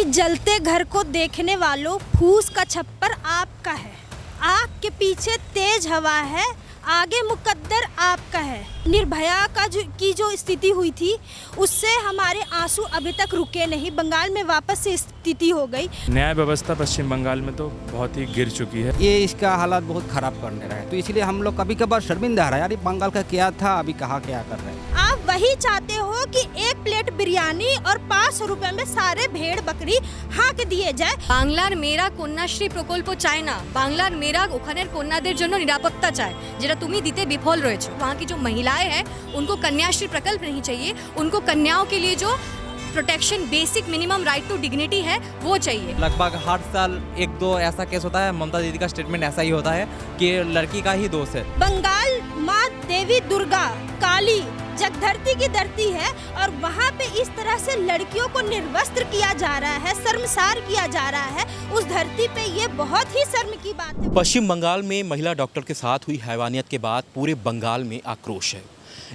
जलते घर को देखने वालों, फूस का छप्पर आपका है। आग के पीछे तेज हवा है, आगे मुकद्दर आपका है। निर्भया की जो स्थिति हुई थी उससे हमारे आंसू अभी तक रुके नहीं। बंगाल में वापस से स्थिति हो गई। न्याय व्यवस्था पश्चिम बंगाल में तो बहुत ही गिर चुकी है। ये इसका हालात बहुत खराब करने रहा है, तो इसलिए हम लोग कभी कभार शर्मिंदा रहा है, यार बंगाल का क्या था, अभी कहाँ क्या कर रहे हैं। आप वही चाहते हो कि एक प्लेट बिरयानी और 500 रुपए में सारे भेड़ बकरी हाँक दिए जाए। বাংলার মেয়েরা কন্যাশ্রী প্রকল্প চায় না, বাংলার মেয়েরা ওখানের কন্যাদের জন্য নিরাপত্তা চায়, যেটা তুমি দিতে বিফল রয়েছে। वहाँ की जो महिलाएं हैं उनको कन्याश्री प्रकल्प नहीं चाहिए, उनको कन्याओं के लिए जो protection basic minimum right to dignity है वो चाहिए। लगभग हर साल एक दो ऐसा केस होता है। ममता दीदी का स्टेटमेंट ऐसा ही होता है कि लड़की का ही दोष है। बंगाल माँ देवी दुर्गा काली जगधरती की धरती है और वहाँ पे इस तरह से लड़कियों को निर्वस्त्र किया जा रहा है, शर्मसार किया जा रहा है। उस धरती पे ये बहुत ही शर्म की बात है। पश्चिम बंगाल में महिला डॉक्टर के साथ हुई हैवानियत के बाद पूरे बंगाल में आक्रोश है।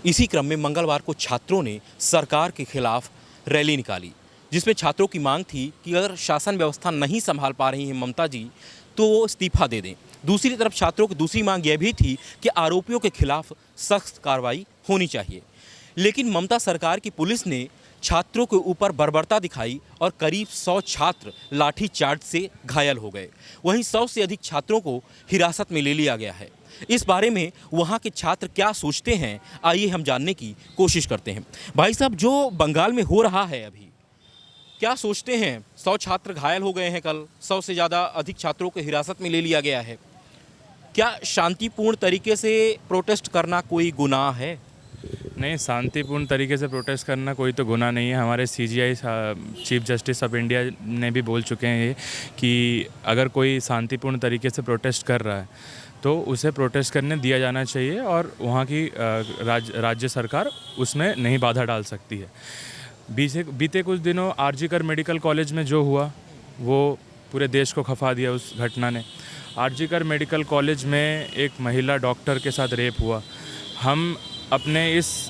इसी क्रम में मंगलवार को छात्रों ने सरकार के खिलाफ रैली निकाली, जिसमें छात्रों की मांग थी कि अगर शासन व्यवस्था नहीं संभाल पा रही हैं ममता जी तो वो इस्तीफा दे दें। दूसरी तरफ छात्रों की दूसरी मांग यह भी थी कि आरोपियों के खिलाफ सख्त कार्रवाई होनी चाहिए। लेकिन ममता सरकार की पुलिस ने छात्रों के ऊपर बर्बरता दिखाई और करीब 100 छात्र लाठी चार्ज से घायल हो गए। वहीं 100 से अधिक छात्रों को हिरासत में ले लिया गया है। इस बारे में वहाँ के छात्र क्या सोचते हैं, आइए हम जानने की कोशिश करते हैं। भाई साहब, जो बंगाल में हो रहा है अभी, क्या सोचते हैं? 100 छात्र घायल हो गए हैं कल, 100 से ज़्यादा अधिक छात्रों को हिरासत में ले लिया गया है। क्या शांतिपूर्ण तरीके से प्रोटेस्ट करना कोई गुनाह है? नहीं, शांतिपूर्ण तरीके से प्रोटेस्ट करना कोई तो गुनाह नहीं है। हमारे CJI chief justice of India ने भी बोल चुके हैं ये कि अगर कोई शांतिपूर्ण तरीके से प्रोटेस्ट कर रहा है तो उसे प्रोटेस्ट करने दिया जाना चाहिए और वहाँ की राज्य सरकार उसमें नहीं बाधा डाल सकती है। बीते कुछ दिनों RG-कर मेडिकल कॉलेज में जो हुआ वो पूरे देश को खफा दिया। उस घटना ने RG-कर मेडिकल कॉलेज में एक महिला डॉक्टर के साथ रेप हुआ। हम अपने इस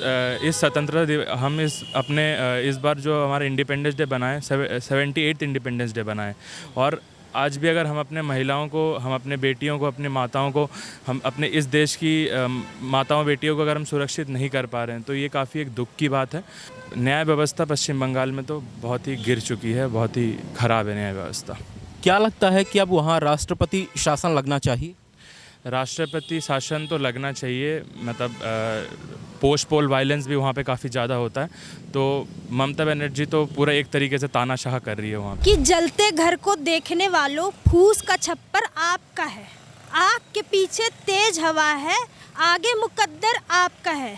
बार जो हमारा इंडिपेंडेंस डे बनाए, 78th इंडिपेंडेंस डे बनाए, और आज भी अगर हम अपने महिलाओं को, हम अपने बेटियों को, अपनी माताओं को, हम अपने इस देश की माताओं बेटियों को अगर हम सुरक्षित नहीं कर पा रहे हैं तो ये काफ़ी एक दुख की बात है। न्याय व्यवस्था पश्चिम बंगाल में तो बहुत ही गिर चुकी है, बहुत ही ख़राब है न्याय व्यवस्था। क्या लगता है कि अब वहाँ राष्ट्रपति शासन लगना चाहिए? राष्ट्रपति शासन तो लगना चाहिए, मतलब पोस्ट पोल वायलेंस भी वहाँ पे काफ़ी ज़्यादा होता है। तो ममता बनर्जी तो पूरा एक तरीके से तानाशाह कर रही है वहाँ पे। कि जलते घर को देखने वालों, फूस का छप्पर आपका है। आग के पीछे तेज हवा है, आगे मुकद्दर आपका है।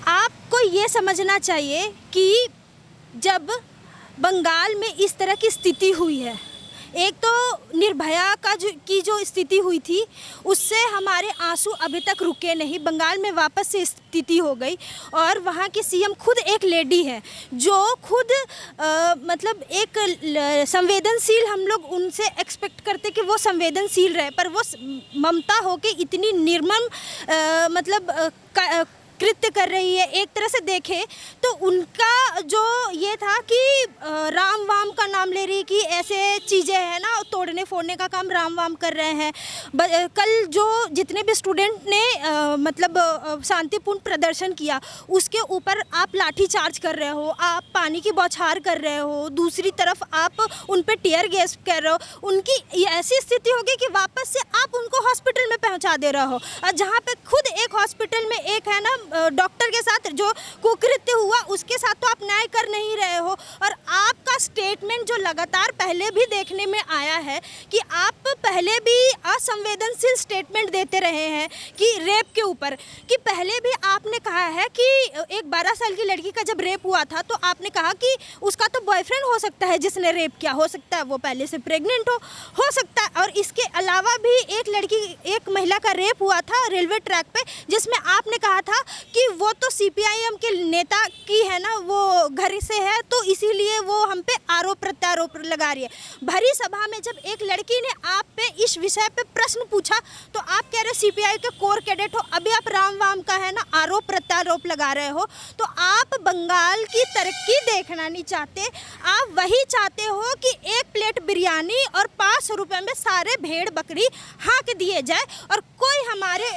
आपको ये समझना चाहिए कि जब बंगाल में इस तरह की स्थिति हुई है, एक तो निर्भया की जो स्थिति हुई थी उससे हमारे आंसू अभी तक रुके नहीं। बंगाल में वापस से स्थिति हो गई और वहाँ की CM खुद एक लेडी है जो खुद मतलब एक संवेदनशील, हम लोग उनसे एक्सपेक्ट करते कि वो संवेदनशील रहे, पर वो ममता होके इतनी निर्मम कृत्य कर रही है। एक तरह से देखे तो उनका जो ये था कि राम वाम का नाम ले रही कि ऐसे चीज़ें हैं ना, तोड़ने फोड़ने का काम राम वाम कर रहे हैं। कल जो जितने भी स्टूडेंट ने शांतिपूर्ण प्रदर्शन किया उसके ऊपर आप लाठी चार्ज कर रहे हो, आप पानी की बौछार कर रहे हो, दूसरी तरफ आप उन पे टीयर गैस कर रहे हो। उनकी ऐसी स्थिति होगी कि वापस से आप उनको हॉस्पिटल में पहुंचा दे रहे हो, और जहाँ पे खुद एक हॉस्पिटल में एक है ना डॉक्टर के साथ जो कुकृत्य हुआ उसके साथ तो आप न्याय कर नहीं रहे हो। और आपका स्टेटमेंट जो लगातार पहले भी देखने में आया है कि आप पहले भी असंवेदनशील स्टेटमेंट देते रहे हैं कि रेप के ऊपर, कि पहले भी आपने कहा है कि एक 12 साल की लड़की का जब रेप हुआ था तो आपने कहा कि उसका तो बॉयफ्रेंड हो सकता है जिसने रेप किया, हो सकता है वो पहले से प्रेग्नेंट हो सकता है। और इसके अलावा भी एक महिला का रेप हुआ था रेलवे ट्रैक पे, जिसमें आपने कहा था कि वो तो CPIM के नेता की है ना, वो घर से है तो इसीलिए वो हम पे आरोप प्रत्यारोप लगा रही है। भरी सभा में जब एक लड़की ने आप पे इस विषय पे प्रश्न पूछा तो आप कह रहे सीपीआई के कोर कैडेट हो, अभी आप राम वाम का है ना आरोप प्रत्यारोप लगा रहे हो। तो आप बंगाल की तरक्की देखना नहीं चाहते, आप वही चाहते हो कि एक प्लेट बिरयानी और 500 रुपये में सारे भेड़ बकरी हाँक दिए जाए और कोई हमारे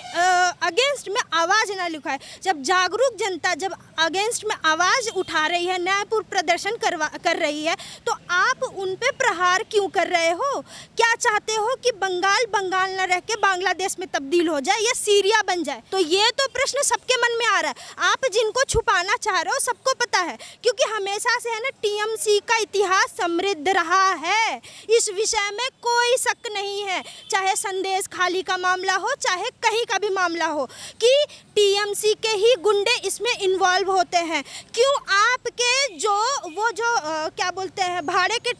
अगेंस्ट में आवाज़ ना उठाए। जब जागरूक जनता जब अगेंस्ट में आवाज़ उठा रही है, न्यायपूर्ण प्रदर्शन कर रही है, तो आप उन पे प्रहार क्यों कर रहे हो? क्या चाहते हो कि बंगाल बंगाल न रह के बांग्लादेश में तब्दील हो जाए या सीरिया बन जाए? तो ये तो प्रश्न सबके मन में आ रहा है। आप जिनको छुपाना चाह रहे हो सबको पता है, क्योंकि हमेशा से है ना टीएमसी का इतिहास समृद्ध रहा है, इस विषय में कोई शक नहीं है। चाहे संदेश खाली का मामला हो, चाहे कहीं का भी मामला हो, कि टीएमसी के ही गुंडे इसमें इन्वॉल्व होते हैं। क्यों आपके क्या बोलते हैं भाड़े के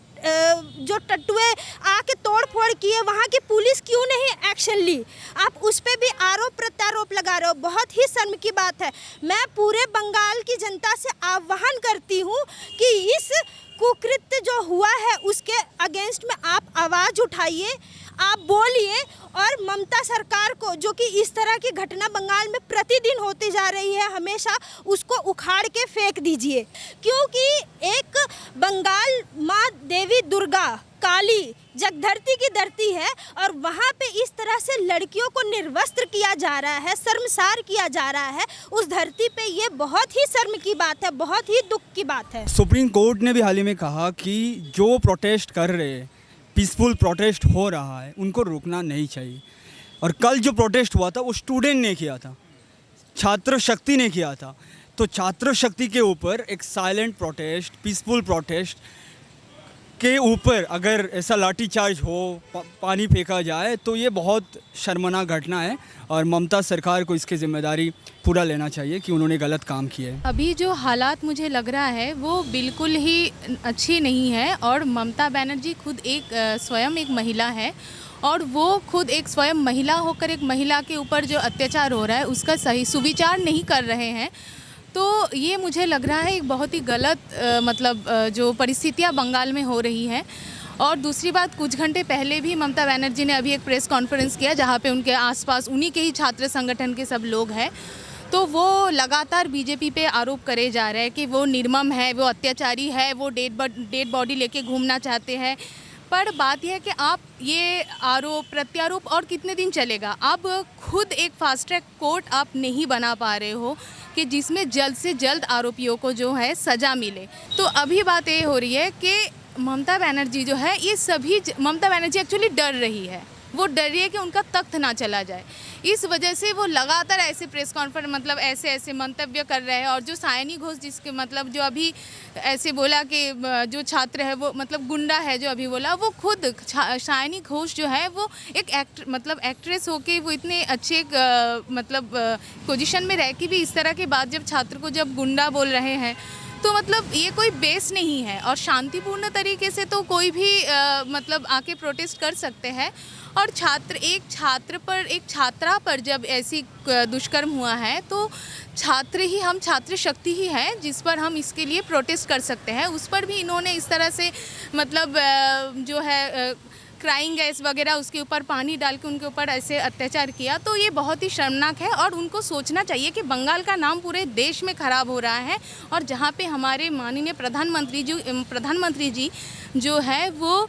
जो टट्टुए आके तोड़ फोड़ किए, वहाँ की पुलिस क्यों नहीं एक्शन ली? आप उस पर भी आरोप प्रत्यारोप लगा रहे हो, बहुत ही शर्म की बात है। मैं पूरे बंगाल की जनता से आह्वान करती हूँ कि इस कुकृत्य जो हुआ है उसके अगेंस्ट में आप आवाज़ उठाइए, आप बोलिए, और ममता सरकार को जो कि इस तरह की घटना बंगाल में प्रतिदिन होती जा रही है, हमेशा उसको उखाड़ के फेंक दीजिए। क्योंकि एक बंगाल माँ देवी दुर्गा काली जगधरती की धरती है और वहाँ पे इस तरह से लड़कियों को निर्वस्त्र किया जा रहा है, शर्मसार किया जा रहा है, उस धरती पे ये बहुत ही शर्म की बात है, बहुत ही दुख की बात है। सुप्रीम कोर्ट ने भी हाल ही में कहा कि जो प्रोटेस्ट कर रहे, पीसफुल प्रोटेस्ट हो रहा है, उनको रोकना नहीं चाहिए। और कल जो प्रोटेस्ट हुआ था वो स्टूडेंट ने किया था, छात्र शक्ति ने किया था। तो छात्र शक्ति के ऊपर एक साइलेंट प्रोटेस्ट, पीसफुल प्रोटेस्ट के ऊपर अगर ऐसा लाठीचार्ज हो, पानी फेंका जाए, तो ये बहुत शर्मनाक घटना है और ममता सरकार को इसकी जिम्मेदारी पूरा लेना चाहिए कि उन्होंने गलत काम किया है। अभी जो हालात मुझे लग रहा है वो बिल्कुल ही अच्छी नहीं है और ममता बनर्जी खुद स्वयं एक महिला है और वो खुद एक स्वयं महिला होकर एक महिला के ऊपर जो अत्याचार हो रहा है उसका सही सुविचार नहीं कर रहे हैं। तो ये मुझे लग रहा है एक बहुत ही गलत जो परिस्थितियाँ बंगाल में हो रही हैं। और दूसरी बात, कुछ घंटे पहले भी ममता बनर्जी ने अभी एक प्रेस कॉन्फ्रेंस किया जहाँ पे उनके आसपास उन्हीं के ही छात्र संगठन के सब लोग हैं। तो वो लगातार बीजेपी पे आरोप करे जा रहे हैं कि वो निर्मम है, वो अत्याचारी है, वो डेड बॉडी लेके घूमना चाहते हैं। पर बात यह है कि आप ये आरोप प्रत्यारोप और कितने दिन चलेगा? आप खुद एक फास्ट ट्रैक कोर्ट आप नहीं बना पा रहे हो कि जिसमें जल्द से जल्द आरोपियों को जो है सज़ा मिले। तो अभी बात ये हो रही है कि ममता बनर्जी जो है ममता बनर्जी एक्चुअली डर रही है, वो डर रही है कि उनका तख्त ना चला जाए। इस वजह से वो लगातार ऐसे प्रेस कॉन्फ्रेंस ऐसे मंतव्य कर रहे हैं। और जो सायनी घोष जिसके जो अभी ऐसे बोला कि जो छात्र है वो गुंडा है, जो अभी बोला, वो खुद सायनी घोष जो है वो एक एक्ट्रेस होके वो इतने अच्छे पोजीशन में रह के भी इस तरह की बात जब छात्र को जब गुंडा बोल रहे हैं, तो ये कोई बेस नहीं है। और शांतिपूर्ण तरीके से तो कोई भी आके प्रोटेस्ट कर सकते हैं। और एक छात्रा पर जब ऐसी दुष्कर्म हुआ है तो हम छात्र शक्ति ही है जिस पर हम इसके लिए प्रोटेस्ट कर सकते हैं। उस पर भी इन्होंने इस तरह से जो है क्राइंग गैस वगैरह उसके ऊपर पानी डाल के उनके ऊपर ऐसे अत्याचार किया। तो ये बहुत ही शर्मनाक है और उनको सोचना चाहिए कि बंगाल का नाम पूरे देश में ख़राब हो रहा है। और जहाँ पे हमारे माननीय प्रधानमंत्री जी जो है वो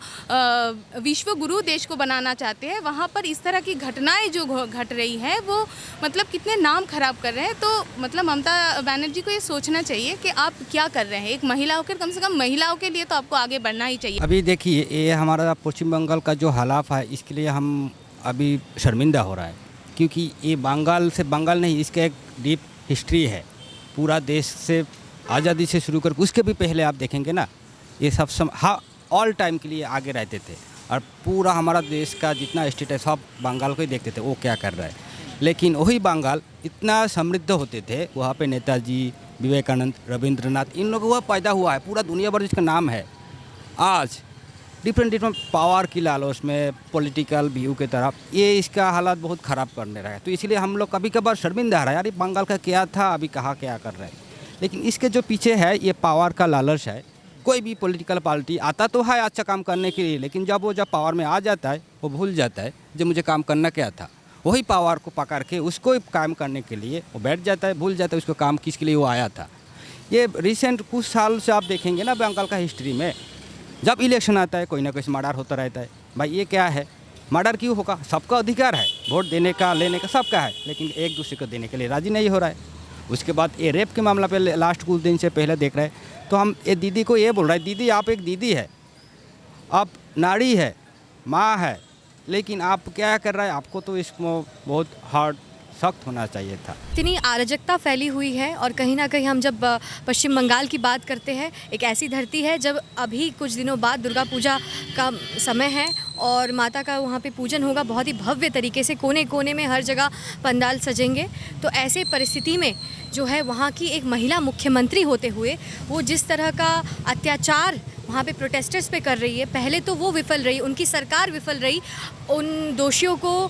विश्व गुरु देश को बनाना चाहते हैं, वहाँ पर इस तरह की घटनाएं जो घट रही है वो कितने नाम खराब कर रहे हैं। तो ममता बनर्जी को ये सोचना चाहिए कि आप क्या कर रहे हैं। एक महिला होकर कम से कम महिलाओं के लिए तो आपको आगे बढ़ना ही चाहिए। अभी देखिए, ये हमारा पश्चिम बंगाल का जो हालात है इसके लिए हम अभी शर्मिंदा हो रहा है, क्योंकि ये बंगाल नहीं, इसका एक डीप हिस्ट्री है। पूरा देश से आज़ादी से शुरू कर उसके भी पहले आप देखेंगे ना, ये सब ऑल टाइम के लिए आगे रहते थे और पूरा हमारा देश का जितना स्टेट है सब बंगाल को ही देखते थे वो क्या कर रहा है। लेकिन वही बंगाल इतना समृद्ध होते थे, वहाँ पे नेताजी, विवेकानंद, रविंद्रनाथ, इन लोगों का पैदा हुआ है, पूरा दुनिया भर जिसका नाम है। आज डिफरेंट पावर की लालच में, पॉलिटिकल व्यू की तरफ ये इसका हालात बहुत ख़राब करने रहा है। तो इसलिए हम लोग कभी कभार शर्मिंदा आ रहा है, यार बंगाल का क्या था, अभी कहाँ क्या कर रहे हैं। लेकिन इसके जो पीछे है ये पावर का लालच है, कोई भी पॉलिटिकल पार्टी आता तो है अच्छा काम करने के लिए, लेकिन जब वो पावर में आ जाता है वो भूल जाता है जो मुझे काम करना क्या था। वही पावर को पकड़ के उसको काम करने के लिए वो बैठ जाता है, भूल जाता है उसको काम किसके लिए वो आया था। ये रिसेंट कुछ साल से आप देखेंगे ना बंगाल का हिस्ट्री में, जब इलेक्शन आता है कोई ना कोई मर्डर होता रहता है। भाई ये क्या है, मर्डर क्यों होगा? सबका अधिकार है वोट देने का, लेने का, सबका है, लेकिन एक दूसरे को देने के लिए राजी नहीं हो रहा है। उसके बाद ये रेप के मामला पे लास्ट कुछ दिन से पहले देख रहे हैं, तो हम ये दीदी को ये बोल रहे हैं, दीदी आप एक दीदी है, आप नारी है, माँ है, लेकिन आप क्या कर रहे हैं? आपको तो इसको बहुत हार्ड सख्त होना चाहिए था। इतनी अराजकता फैली हुई है और कहीं ना कहीं हम जब पश्चिम बंगाल की बात करते हैं, एक ऐसी धरती है जब अभी कुछ दिनों बाद दुर्गा पूजा का समय है और माता का वहाँ पे पूजन होगा बहुत ही भव्य तरीके से, कोने कोने में हर जगह पंडाल सजेंगे। तो ऐसे परिस्थिति में जो है वहाँ की एक महिला मुख्यमंत्री होते हुए वो जिस तरह का अत्याचार वहाँ पे प्रोटेस्टर्स पे कर रही है, पहले तो वो विफल रही, उनकी सरकार विफल रही उन दोषियों को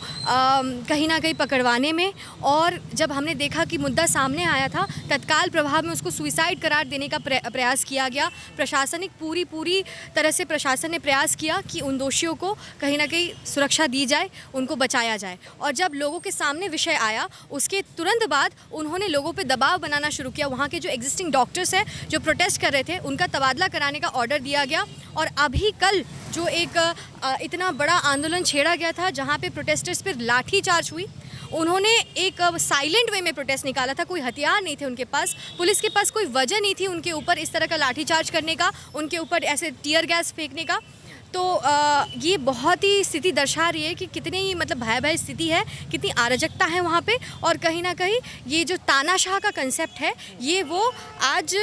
कहीं ना कहीं पकड़वाने में। और जब हमने देखा कि मुद्दा सामने आया था, तत्काल प्रभाव में उसको सुइसाइड करार देने का प्रयास किया गया। प्रशासनिक पूरी तरह से प्रशासन ने प्रयास किया कि उन दोषियों को कहीं ना कहीं सुरक्षा दी जाए, उनको बचाया जाए। और जब लोगों के सामने विषय आया उसके तुरंत बाद उन्होंने लोगों पर दबाव बनाना शुरू किया। वहाँ के जो एग्जिस्टिंग डॉक्टर्स हैं जो प्रोटेस्ट कर रहे थे उनका तबादला कराने का ऑर्डर दिया गया। और अभी कल जो एक इतना बड़ा आंदोलन छेड़ा गया था जहां पे प्रोटेस्टर्स पर लाठी चार्ज हुई, उन्होंने एक साइलेंट वे में प्रोटेस्ट निकाला था, कोई हथियार नहीं थे उनके पास, पुलिस के पास कोई वजह नहीं थी उनके ऊपर इस तरह का लाठी चार्ज करने का, उनके ऊपर ऐसे टीयर गैस फेंकने का। तो ये बहुत ही स्थिति दर्शा रही है कि कितनी मतलब भयावह स्थिति है, कितनी अराजकता है वहाँ पे। और कहीं ना कहीं ये जो तानाशाह का कंसेप्ट है ये वो आज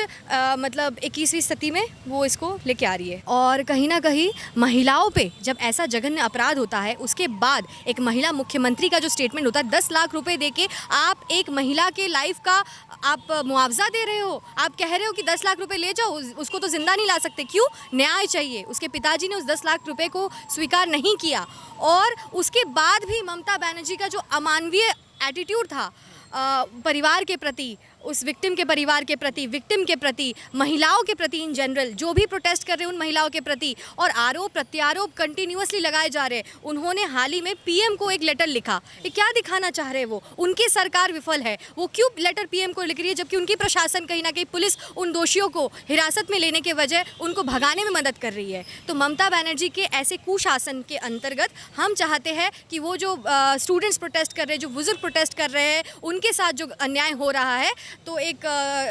मतलब 21वीं सदी में वो इसको लेके आ रही है। और कहीं ना कहीं महिलाओं पे जब ऐसा जघन्य अपराध होता है उसके बाद एक महिला मुख्यमंत्री का जो स्टेटमेंट होता है, 10 लाख रुपए देके आप एक महिला के लाइफ का आप मुआवजा दे रहे हो, आप कह रहे हो कि 10 लाख रुपए ले जाओ, उसको तो जिंदा नहीं ला सकते, क्यों? न्याय चाहिए। उसके पिताजी ने उस 10 लाख रुपए को स्वीकार नहीं किया और उसके बाद भी ममता बनर्जी का जो अमानवीय एटीट्यूड था परिवार के प्रति, उस विक्टिम के परिवार के प्रति, विक्टिम के प्रति, महिलाओं के प्रति इन जनरल, जो भी प्रोटेस्ट कर रहे हैं उन महिलाओं के प्रति, और आरोप प्रत्यारोप कंटिन्यूअसली लगाए जा रहे हैं। उन्होंने हाल ही में पीएम को एक लेटर लिखा। ये क्या दिखाना चाह रहे हैं वो? उनकी सरकार विफल है, वो क्यों लेटर पीएम को लिख रही है जबकि उनकी प्रशासन कहीं ना कहीं पुलिस उन दोषियों को हिरासत में लेने के वजह उनको भगाने में मदद कर रही है। तो ममता बनर्जी के ऐसे कुशासन के अंतर्गत हम चाहते हैं कि वो जो स्टूडेंट्स प्रोटेस्ट कर रहे हैं, जो बुजुर्ग प्रोटेस्ट कर रहे हैं, उनके साथ जो अन्याय हो रहा है, तो एक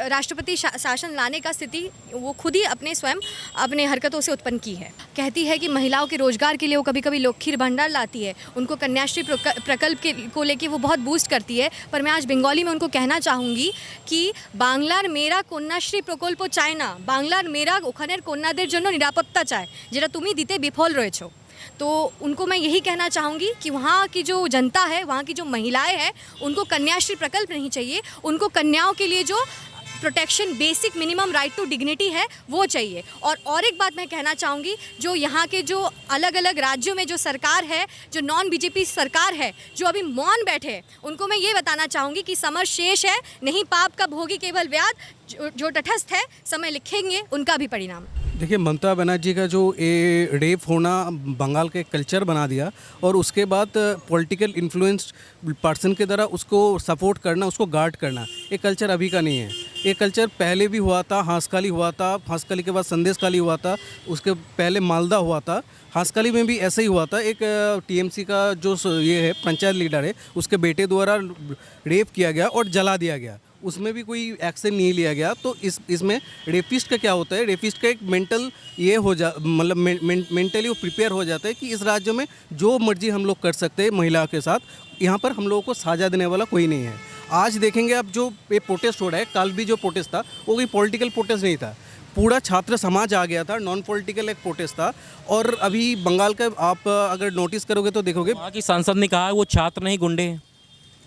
राष्ट्रपति शासन लाने का स्थिति वो खुद ही अपने हरकतों से उत्पन्न की है। कहती है कि महिलाओं के रोजगार के लिए वो कभी कभी लक्ष्मीर भंडार लाती है, उनको कन्याश्री प्रकल्प को लेके वो बहुत बूस्ट करती है। पर मैं आज बंगाली में उनको कहना चाहूँगी कि बांग्लार मेरा कन्याश्री प्रकल्प चाय ना, बांग्लार मेरा ओखानेर कन्यादेर जन्य निरापत्ता चाय, जेटा तुमी दीते विफल रयेछो। तो उनको मैं यही कहना चाहूँगी कि वहाँ की जो जनता है, वहाँ की जो महिलाएं हैं, उनको कन्याश्री प्रकल्प नहीं चाहिए, उनको कन्याओं के लिए जो protection, basic minimum right to dignity है वो चाहिए। और एक बात मैं कहना चाहूँगी, जो यहाँ के जो अलग अलग राज्यों में जो सरकार है, जो नॉन बीजेपी सरकार है, जो अभी मौन बैठे हैं, उनको मैं ये बताना चाहूँगी कि समर शेष है, नहीं पाप का भोगी केवल व्याध, जो तटस्थ है समय लिखेंगे उनका भी परिणाम। देखिए, ममता बनर्जी का जो ये रेप होना बंगाल के कल्चर बना दिया और उसके बाद पॉलिटिकल इन्फ्लुएंस्ड पर्सन के द्वारा उसको सपोर्ट करना, उसको गार्ड करना, ये कल्चर अभी का नहीं है। ये कल्चर पहले भी हुआ था, हंसकाली हुआ था, हंसकाली के बाद संदेशकाली हुआ था, उसके पहले मालदा हुआ था, हंसकाली में भी ऐसे ही हुआ था। एक टीएमसी का जो ये है पंचायत लीडर है, उसके बेटे द्वारा रेप किया गया और जला दिया गया, उसमें भी कोई एक्शन नहीं लिया गया। तो इसमें रेपिस्ट का क्या होता है, रेपिस्ट का एक मेंटल ये हो जा मतलब मेंटली वो प्रिपेयर हो जाता है कि इस राज्य में जो मर्जी हम लोग कर सकते हैं महिला के साथ, यहाँ पर हम लोगों को साझा देने वाला कोई नहीं है। आज देखेंगे आप जो ये प्रोटेस्ट हो रहा है, कल भी जो प्रोटेस्ट था वो कोई पॉलिटिकल प्रोटेस्ट नहीं था, पूरा छात्र समाज आ गया था, नॉन पॉलिटिकल एक प्रोटेस्ट था। और अभी बंगाल का आप अगर नोटिस करोगे तो देखोगे वहाँ की सांसद ने कहा वो छात्र नहीं गुंडे हैं।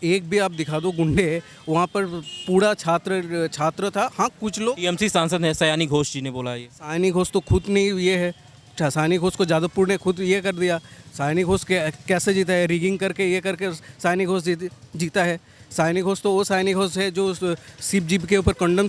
एक भी आप दिखा दो गुंडे है वहाँ पर, पूरा छात्र था। हाँ, कुछ लोग टीएमसी सांसद है सयानी घोष जी ने बोला, ये सयानी घोष तो खुद नहीं ये है, सयानी घोष को जादवपुर ने खुद ये कर दिया। सयानी घोष कैसे जीता है, रिगिंग करके ये करके सयानी घोष जीता है। सैनिक घोष तो वो सैनिक घोष है जो शिव जी के ऊपर कंडम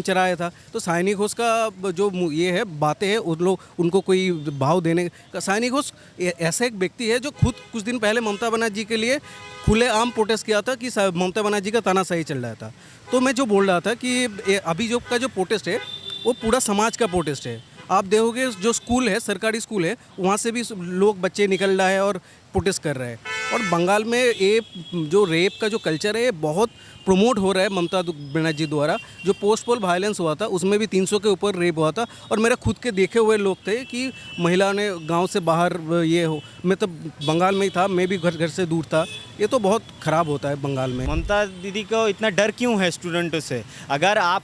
चराया था। तो सैनिक घोष का जो ये है बातें हैं उन लोग उनको कोई भाव देने का। सैनिक घोष ऐसा एक व्यक्ति है जो खुद कुछ दिन पहले ममता बनर्जी के लिए खुलेआम प्रोटेस्ट किया था कि ममता बनर्जी का तानाशाही चल रहा था। तो मैं जो बोल रहा था कि अभी जो का जो प्रोटेस्ट है वो पूरा समाज का प्रोटेस्ट है। आप देखोगे जो स्कूल है, सरकारी स्कूल है, वहाँ से भी लोग बच्चे निकल रहे हैं और प्रोटेस्ट कर रहे हैं। और बंगाल में ये जो रेप का जो कल्चर है ये बहुत प्रमोट हो रहा है ममता बनर्जी द्वारा। जो पोस्ट पोल वायलेंस हुआ था उसमें भी 300 के ऊपर रेप हुआ था। और मेरे खुद के देखे हुए लोग थे कि महिला ने गांव से बाहर ये हो, मैं तो बंगाल में ही था, मैं भी घर से दूर था। ये तो बहुत ख़राब होता है बंगाल में। ममता दीदी को इतना डर क्यों है स्टूडेंटों से? अगर आप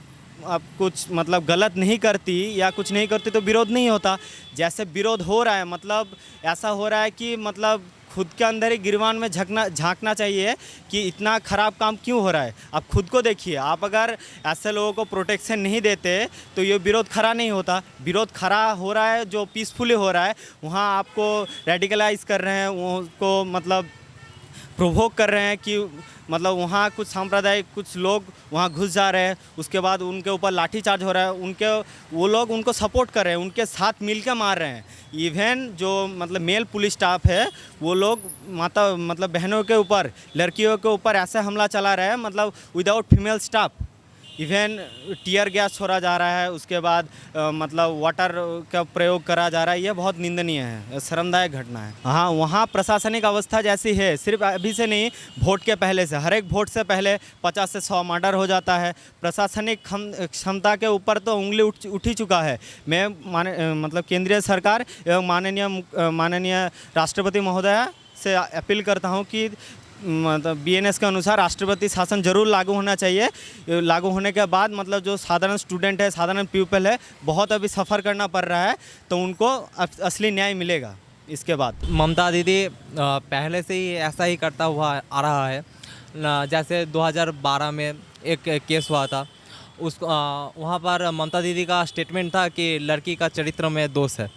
कुछ मतलब गलत नहीं करती या कुछ नहीं करती तो विरोध नहीं होता। जैसे विरोध हो रहा है, मतलब ऐसा हो रहा है कि मतलब खुद के अंदर ही गिरवान में झांकना चाहिए कि इतना ख़राब काम क्यों हो रहा है। आप खुद को देखिए, आप अगर ऐसे लोगों को प्रोटेक्शन नहीं देते तो ये विरोध खड़ा नहीं होता। विरोध खड़ा हो रहा है जो पीसफुली हो रहा है, वहाँ आपको रेडिकलाइज कर रहे हैं, उनको मतलब प्रोवोक कर रहे हैं कि मतलब वहाँ कुछ सांप्रदायिक कुछ लोग वहाँ घुस जा रहे हैं, उसके बाद उनके ऊपर लाठीचार्ज हो रहा है, वो लोग उनको सपोर्ट कर रहे हैं, उनके साथ मिलकर मार रहे हैं। इवन जो मतलब मेल पुलिस स्टाफ है वो लोग मतलब बहनों के ऊपर, लड़कियों के ऊपर ऐसे हमला चला रहे हैं, मतलब without female staff. Even tear gas छोड़ा जा रहा है, उसके बाद मतलब वाटर का प्रयोग करा जा रहा है। ये बहुत निंदनीय है, शर्मदायक घटना है। हाँ, वहाँ प्रशासनिक अवस्था जैसी है, सिर्फ अभी से नहीं, वोट के पहले से, हर एक वोट से पहले 50 से 100 मर्डर हो जाता है। प्रशासनिक क्षमता के ऊपर तो उंगली उठ ही चुका है। मैं मतलब केंद्रीय सरकार एवं माननीय राष्ट्रपति महोदया से अपील करता हूँ कि मतलब BNS के अनुसार राष्ट्रपति शासन जरूर लागू होना चाहिए। लागू होने के बाद मतलब जो साधारण स्टूडेंट है, साधारण पीपल है, बहुत अभी सफ़र करना पड़ रहा है, तो उनको असली न्याय मिलेगा इसके बाद। ममता दीदी पहले से ही ऐसा ही करता हुआ आ रहा है। जैसे 2012 में एक केस हुआ था, वहाँ पर ममता दीदी का स्टेटमेंट था कि लड़की का चरित्र में दोष है,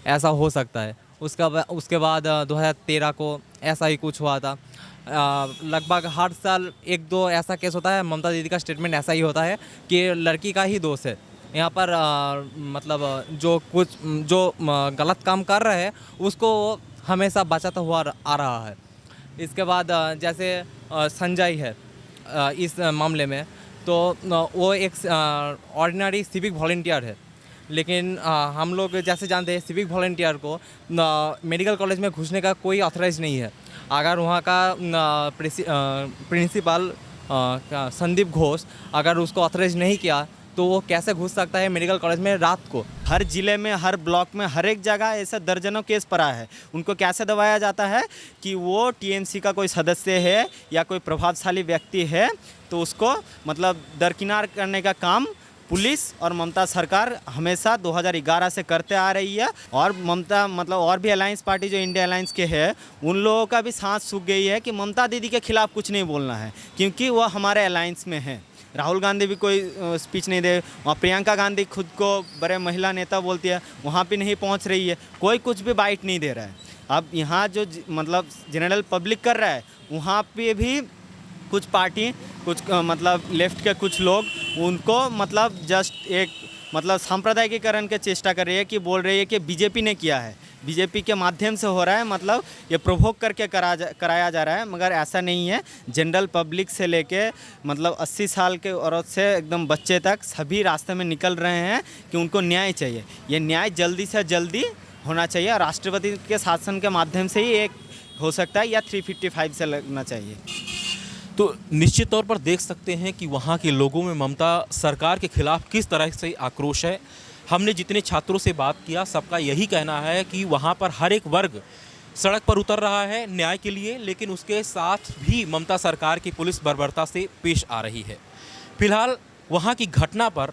ऐसा हो सकता है। उसके बाद 2013 को ऐसा ही कुछ हुआ था। लगभग हर साल 1-2 ऐसा केस होता है, ममता दीदी का स्टेटमेंट ऐसा ही होता है कि लड़की का ही दोष है। यहाँ पर मतलब जो गलत काम कर रहे हैं उसको हमेशा बचाता हुआ आ रहा है। इसके बाद जैसे संजय है इस मामले में, तो वो एक ऑर्डिनरी सिविक वॉलंटियर है, लेकिन हम लोग जैसे जानते हैं सिविक वॉलंटियर को मेडिकल कॉलेज में घुसने का कोई ऑथराइज नहीं है। अगर वहाँ का प्रिंसिपल संदीप घोष अगर उसको ऑथराइज नहीं किया तो वो कैसे घुस सकता है मेडिकल कॉलेज में रात को? हर ज़िले में, हर ब्लॉक में, हर एक जगह ऐसा दर्जनों केस पड़ा है। उनको कैसे दबाया जाता है कि वो TMC का कोई सदस्य है या कोई प्रभावशाली व्यक्ति है, तो उसको मतलब दरकिनार करने का काम पुलिस और ममता सरकार हमेशा 2011 से करते आ रही है। और ममता मतलब और भी अलायंस पार्टी जो इंडिया अलायंस के हैं, उन लोगों का भी सांस सूख गई है कि ममता दीदी के खिलाफ कुछ नहीं बोलना है, क्योंकि वह हमारे अलायंस में है। राहुल गांधी भी कोई स्पीच नहीं दे, वहाँ प्रियंका गांधी खुद को बड़े महिला नेता बोलती है, वहाँ भी नहीं पहुँच रही है, कोई कुछ भी बाइट नहीं दे रहा है। अब यहाँ जो मतलब जनरल पब्लिक कर रहा है, वहाँ पे भी कुछ पार्टी, कुछ मतलब लेफ्ट के कुछ लोग उनको मतलब जस्ट एक मतलब सांप्रदायिकीकरण के चेष्टा कर रही है कि बोल रही है कि बीजेपी ने किया है, बीजेपी के माध्यम से हो रहा है, मतलब ये प्रोवोक करके कराया जा रहा है। मगर ऐसा नहीं है। जनरल पब्लिक से लेके मतलब 80 साल के औरत से एकदम बच्चे तक सभी रास्ते में निकल रहे हैं कि उनको न्याय चाहिए। ये न्याय जल्दी से जल्दी होना चाहिए। राष्ट्रपति के शासन के माध्यम से ही एक हो सकता है, या 355 से लगना चाहिए। तो निश्चित तौर पर देख सकते हैं कि वहाँ के लोगों में ममता सरकार के खिलाफ किस तरह से आक्रोश है। हमने जितने छात्रों से बात किया, सबका यही कहना है कि वहाँ पर हर एक वर्ग सड़क पर उतर रहा है न्याय के लिए, लेकिन उसके साथ भी ममता सरकार की पुलिस बर्बरता से पेश आ रही है। फिलहाल वहाँ की घटना पर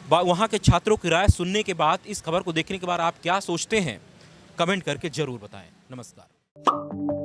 वहाँ के छात्रों की राय सुनने के बाद, इस खबर को देखने के बाद आप क्या सोचते हैं, कमेंट करके ज़रूर बताएं। नमस्कार।